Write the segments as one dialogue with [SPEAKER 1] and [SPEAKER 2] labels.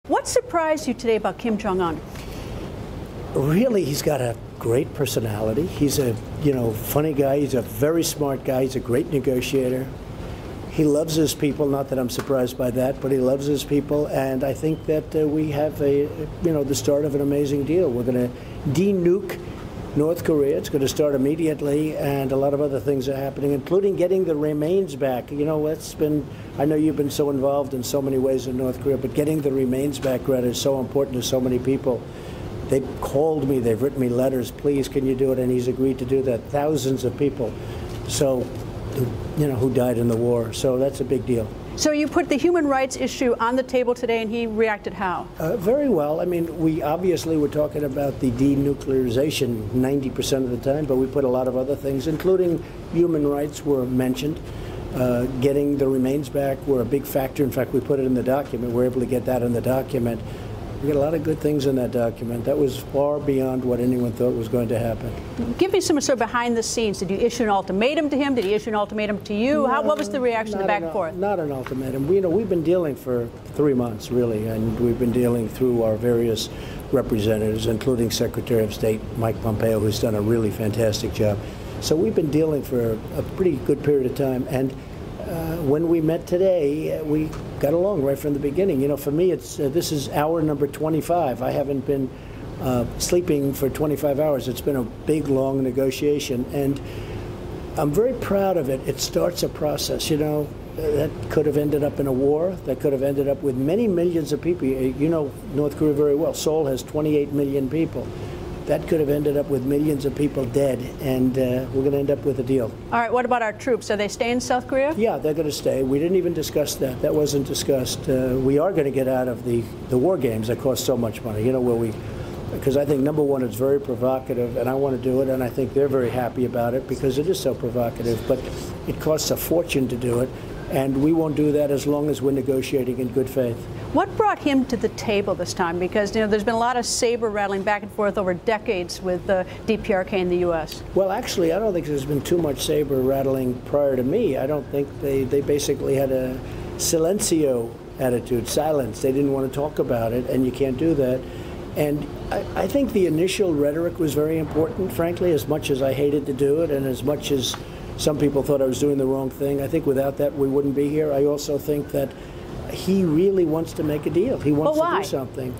[SPEAKER 1] What surprised you today about Kim Jong Un?
[SPEAKER 2] Really, he's got a great personality. He's a, funny guy. He's a very smart guy. He's a great negotiator. He loves his people. Not that I'm surprised by that, but he loves his people. And I think that we have the start of an amazing deal. We're going to de-nuke North Korea. It's going to start immediately, and a lot of other things are happening, including getting the remains back. I know you've been so involved in so many ways in North Korea, but getting the remains back, Greta, is so important to so many people. They've called me, they've written me letters, please, can you do it? And he's agreed to do that. Thousands of people, who died in the war. So that's a big deal.
[SPEAKER 1] So you put the human rights issue on the table today, and he reacted how?
[SPEAKER 2] Very well. I mean, we obviously were talking about the denuclearization 90% of the time, but we put a lot of other things, including human rights were mentioned. Getting the remains back were a big factor. In fact, we put it in the document. We're able to get that in the document. We got a lot of good things in that document. That was far beyond what anyone thought was going to happen.
[SPEAKER 1] Give me some sort of behind the scenes. Did you issue an ultimatum to him? Did he issue an ultimatum to you?
[SPEAKER 2] No,
[SPEAKER 1] what was the reaction, the back and forth?
[SPEAKER 2] Not an ultimatum. We've been dealing for 3 months, really, and we've been dealing through our various representatives, including Secretary of State Mike Pompeo, who's done a really fantastic job. So we've been dealing for a pretty good period of time, and when we met today, we got along right from the beginning. For me, this is hour number 25. I haven't been sleeping for 25 hours. It's been a big, long negotiation, and I'm very proud of it. It starts a process, that could have ended up in a war, that could have ended up with many millions of people. You know North Korea very well. Seoul has 28 million people. That could have ended up with millions of people dead, and we're going to end up with a deal.
[SPEAKER 1] All right, what about our troops? Are they staying in South Korea?
[SPEAKER 2] Yeah, they're going to stay. We didn't even discuss that. That wasn't discussed. We are going to get out of the war games that cost so much money, because I think, number one, it's very provocative, and I want to do it, and I think they're very happy about it because it is so provocative, but it costs a fortune to do it, and we won't do that as long as we're negotiating in good faith.
[SPEAKER 1] What brought him to the table this time? Because there's been a lot of saber rattling back and forth over decades with the DPRK in the U.S.
[SPEAKER 2] Well, actually, I don't think there's been too much saber rattling prior to me. I don't think they basically had a silencio attitude, silence. They didn't want to talk about it, and you can't do that. And I think the initial rhetoric was very important, frankly, as much as I hated to do it and as much as some people thought I was doing the wrong thing. I think without that, we wouldn't be here. I also think that he really wants to make a deal. He wants to do something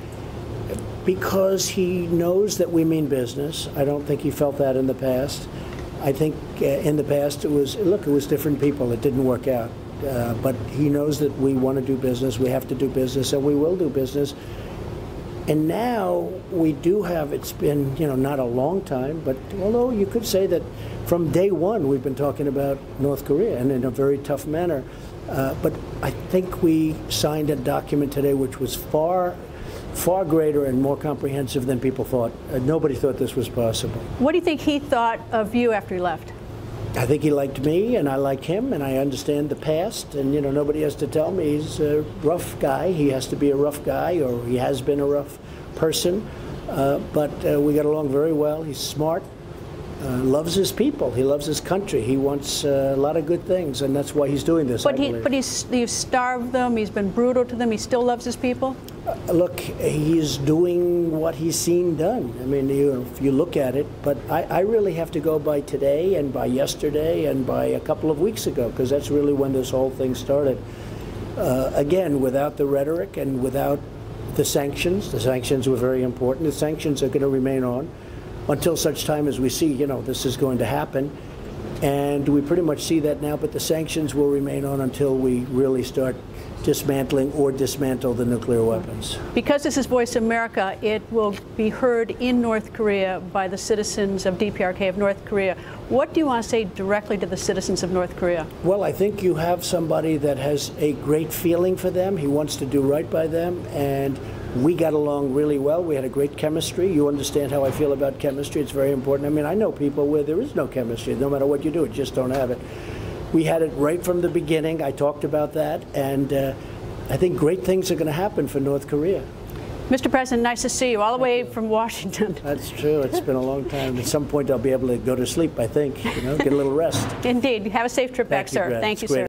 [SPEAKER 2] because he knows that we mean business. I don't think he felt that in the past. I think in the past it was different people. It didn't work out. But he knows that we want to do business. We have to do business, and we will do business. And now we do have, it's been, not a long time, but although you could say that from day one we've been talking about North Korea, and in a very tough manner. But I think we signed a document today which was far greater and more comprehensive than people thought. Nobody thought this was possible.
[SPEAKER 1] What do you think he thought of you after he left?
[SPEAKER 2] I think he liked me, and I like him, and I understand the past, and nobody has to tell me he's a rough guy. He has to be a rough guy, or he has been a rough person, but we got along very well. He's smart, loves his people, he loves his country, he wants a lot of good things, and that's why he's doing this.
[SPEAKER 1] But he's starved them, he's been brutal to them, he still loves his people?
[SPEAKER 2] Look, he's doing what he's seen done. I mean, if you look at it, but I really have to go by today and by yesterday and by a couple of weeks ago, because that's really when this whole thing started. Again, without the rhetoric and without the sanctions were very important. The sanctions are going to remain on until such time as we see, this is going to happen. And we pretty much see that now, but the sanctions will remain on until we really start dismantling or dismantle the nuclear weapons.
[SPEAKER 1] Because this is Voice America, it will be heard in North Korea by the citizens of DPRK of North Korea. What do you want to say directly to the citizens of North Korea? Well,
[SPEAKER 2] I think you have somebody that has a great feeling for them. He wants to do right by them, and we got along really well. We had a great chemistry. You understand how I feel about chemistry. It's very important. I mean, I know people where there is no chemistry. No matter what you do, just don't have it. We had it right from the beginning. I talked about that, and I think great things are going to happen for North Korea.
[SPEAKER 1] Mr. President, nice to see you all the way from Washington.
[SPEAKER 2] That's true. It's been a long time. At some point, I'll be able to go to sleep, I think, get a little rest.
[SPEAKER 1] Indeed. Have a safe trip back, sir. Thank you, sir.